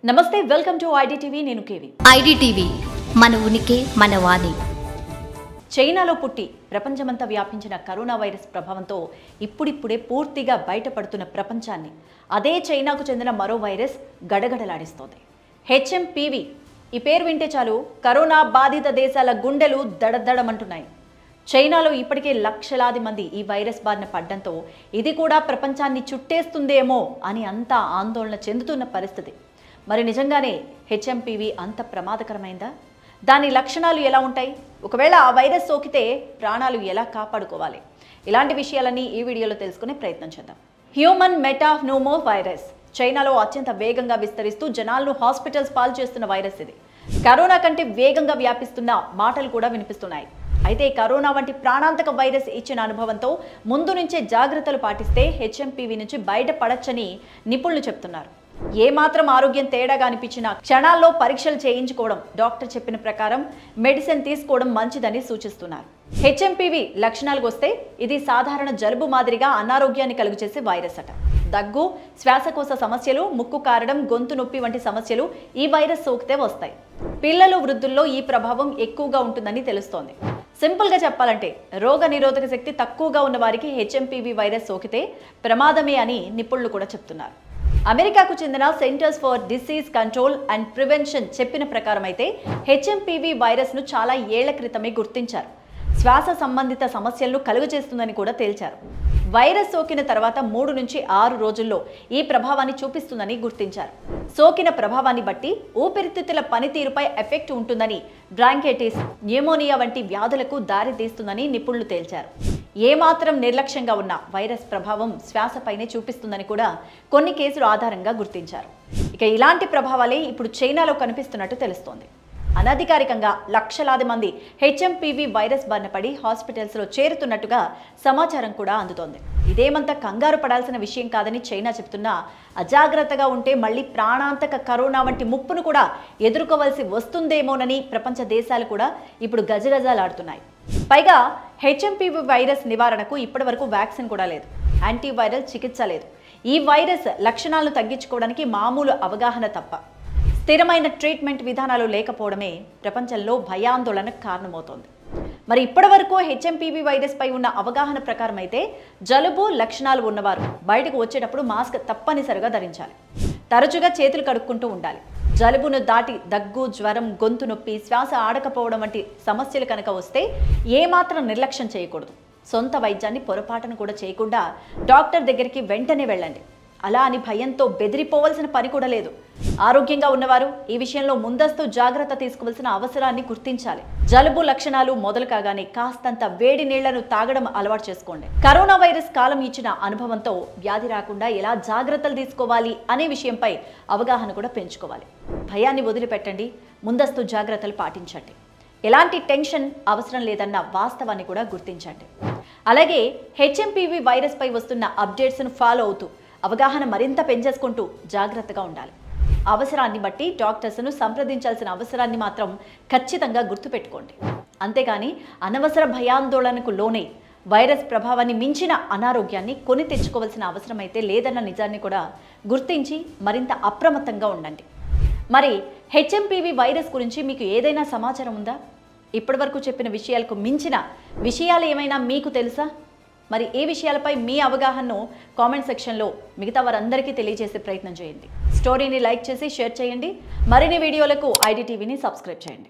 నమస్తే welcome to IDTV నేను KV. IDTV మన ఉనికి మన వాణి. చైనాలో పుట్టి ప్రపంచమంతా వ్యాపించిన కరోనా వైరస్ ప్రభావంతో ఇప్పుడిప్పుడే పూర్తిగా బయటపడుతున్న ప్రపంచాన్ని అదే చైనాకు చెందిన మరో వైరస్ గడగడలాడిస్తోంది. హెచ్ఎంపీవీ ఈ పేరు వింటే చాలు కరోనా బాధిత దేశాల గుండెలు దడదడమంటున్నాయి. చైనాలో ఇప్పటికే లక్షలాది మంది ఈ వైరస్ బారిన పడ్డంతో ఇది కూడా ప్రపంచాన్ని చుట్టేస్తుందేమో అని అంతా ఆందోళన చెందుతున్న పరిస్థితి. మరి నిజంగానే హెచ్ఎంపీవీ అంత ప్రమాదకరమైందా? దాని లక్షణాలు ఎలా ఉంటాయి? ఒకవేళ ఆ వైరస్ సోకితే ప్రాణాలు ఎలా కాపాడుకోవాలి? ఇలాంటి విషయాలన్నీ ఈ వీడియోలో తెలుసుకునే ప్రయత్నం చేద్దాం. హ్యూమన్ మెటాప్నూమో వైరస్ చైనాలో అత్యంత వేగంగా విస్తరిస్తూ జనాలను హాస్పిటల్స్ పాలు చేస్తున్న వైరస్ ఇది. కరోనా కంటే వేగంగా వ్యాపిస్తున్న మాటలు కూడా వినిపిస్తున్నాయి. అయితే కరోనా వంటి ప్రాణాంతక వైరస్ ఇచ్చిన అనుభవంతో ముందు నుంచే జాగ్రత్తలు పాటిస్తే హెచ్ఎంపీవీ నుంచి బయటపడొచ్చని నిపుణులు చెప్తున్నారు. ఏమాత్రం ఆరోగ్యం తేడాగా అనిపించినా క్షణాల్లో పరీక్షలు చేయించుకోవడం, డాక్టర్ చెప్పిన ప్రకారం మెడిసిన్ తీసుకోవడం మంచిదని సూచిస్తున్నారు. హెచ్ఎంపీవీ లక్షణాలకు వస్తే ఇది సాధారణ జలుబు మాదిరిగా అనారోగ్యాన్ని కలుగజేసే వైరస్ అట. దగ్గు, శ్వాసకోశ సమస్యలు, ముక్కు కారడం, గొంతు నొప్పి వంటి సమస్యలు ఈ వైరస్ సోకితే వస్తాయి. పిల్లలు, వృద్ధుల్లో ఈ ప్రభావం ఎక్కువగా ఉంటుందని తెలుస్తోంది. సింపుల్గా చెప్పాలంటే రోగ నిరోధక శక్తి తక్కువగా ఉన్న వారికి హెచ్ఎంపీవీ వైరస్ సోకితే ప్రమాదమే అని నిపుణులు కూడా చెప్తున్నారు. అమెరికాకు చెందిన centres for disease control and prevention చెప్పిన ప్రకారం అయితే హెచ్ఎంపీవీ వైరస్ను చాలా ఏళ్ల క్రితమే గుర్తించారు. శ్వాస సంబంధిత సమస్యలను కలుగజేస్తుందని కూడా తేల్చారు. వైరస్ సోకిన తర్వాత 3 నుంచి 6 రోజుల్లో ఈ ప్రభావాన్ని చూపిస్తుందని గుర్తించారు. సోకిన ప్రభావాన్ని బట్టి ఊపిరితిత్తుల పనితీరుపై ఎఫెక్ట్ ఉంటుందని, బ్రాంకైటిస్, న్యూమోనియా వంటి వ్యాధులకు దారి తీస్తుందని నిపుణులు తేల్చారు. ఏమాత్రం నిర్లక్ష్యంగా ఉన్న వైరస్ ప్రభావం శ్వాసపైనే చూపిస్తుందని కూడా కొన్ని కేసుల ఆధారంగా గుర్తించారు. ఇక ఇలాంటి ప్రభావాలే ఇప్పుడు చైనాలో కనిపిస్తున్నట్టు తెలుస్తోంది. అనధికారికంగా లక్షలాది మంది హెచ్ఎంపీవీ వైరస్ బారిన పడి హాస్పిటల్స్లో చేరుతున్నట్టుగా సమాచారం కూడా అందుతోంది. ఇదేమంతా కంగారు పడాల్సిన విషయం కాదని చైనా చెబుతున్నా అజాగ్రత్తగా ఉంటే మళ్ళీ ప్రాణాంతక కరోనా వంటి ముప్పును కూడా ఎదుర్కోవలసి వస్తుందేమోనని ప్రపంచ దేశాలు కూడా ఇప్పుడు గజగజలాడుతున్నాయి. పైగా హెచ్ఎంపీవీ వైరస్ నివారణకు ఇప్పటివరకు వ్యాక్సిన్ కూడా లేదు, యాంటీవైరల్ చికిత్స లేదు. ఈ వైరస్ లక్షణాలను తగ్గించుకోవడానికి మామూలు అవగాహన తప్ప స్థిరమైన ట్రీట్మెంట్ విధానాలు లేకపోవడమే ప్రపంచంలో భయాందోళనకు కారణమవుతోంది. మరి ఇప్పటివరకు హెచ్ఎంపీవీ వైరస్ పై ఉన్న అవగాహన ప్రకారం అయితే జలుబు లక్షణాలు ఉన్నవారు బయటకు వచ్చేటప్పుడు మాస్క్ తప్పనిసరిగా ధరించాలి. తరచుగా చేతులు కడుక్కుంటూ ఉండాలి. జలుబును దాటి దగ్గు, జ్వరం, గొంతు నొప్పి, శ్వాస ఆడకపోవడం వంటి సమస్యలు కనుక వస్తే ఏమాత్రం నిర్లక్ష్యం చేయకూడదు. సొంత వైద్యాన్ని పొరపాటును కూడా చేయకుండా డాక్టర్ దగ్గరికి వెంటనే వెళ్ళండి. అలా అని భయంతో బెదిరిపోవలసిన పని కూడా లేదు. ఆరోగ్యంగా ఉన్నవారు ఈ విషయంలో ముందస్తు జాగ్రత్త తీసుకోవాల్సిన అవసరాన్ని గుర్తించాలి. జలుబు లక్షణాలు మొదలు కాగానే కాస్తంత వేడి నీళ్లను తాగడం అలవాటు చేసుకోండి. కరోనా వైరస్ కాలం ఇచ్చిన అనుభవంతో వ్యాధి రాకుండా ఎలా జాగ్రత్తలు తీసుకోవాలి అనే విషయంపై అవగాహన కూడా పెంచుకోవాలి. భయాన్ని వదిలిపెట్టండి, ముందస్తు జాగ్రత్తలు పాటించండి. ఎలాంటి టెన్షన్ అవసరం లేదన్న వాస్తవాన్ని కూడా గుర్తించండి. అలాగే హెచ్ఎంపీవీ వైరస్ పై వస్తున్న అప్డేట్స్ను ఫాలో అవుతూ అవగాహన మరింత పెంచేసుకుంటూ జాగ్రత్తగా ఉండాలి. అవసరాన్ని బట్టి డాక్టర్స్ను సంప్రదించాల్సిన అవసరాన్ని మాత్రం ఖచ్చితంగా గుర్తుపెట్టుకోండి. అంతేగాని అనవసర భయాందోళనకు లోనై వైరస్ ప్రభావాన్ని మించిన అనారోగ్యాన్ని కొని తెచ్చుకోవాల్సిన అవసరం అయితే లేదన్న నిజాన్ని కూడా గుర్తించి మరింత అప్రమత్తంగా ఉండండి. మరి హెచ్ఎంపీవీ వైరస్ గురించి మీకు ఏదైనా సమాచారం ఉందా? ఇప్పటివరకు చెప్పిన విషయాలకు మించిన విషయాలు ఏమైనా మీకు తెలుసా? మరి ఈ విషయాలపై మీ అవగాహనను కామెంట్ సెక్షన్లో మిగతా వారందరికీ తెలియజేసే ప్రయత్నం చేయండి. స్టోరీని లైక్ చేసి షేర్ చేయండి. మరిన్ని వీడియోలకు ఐడిటీవీని సబ్స్క్రైబ్ చేయండి.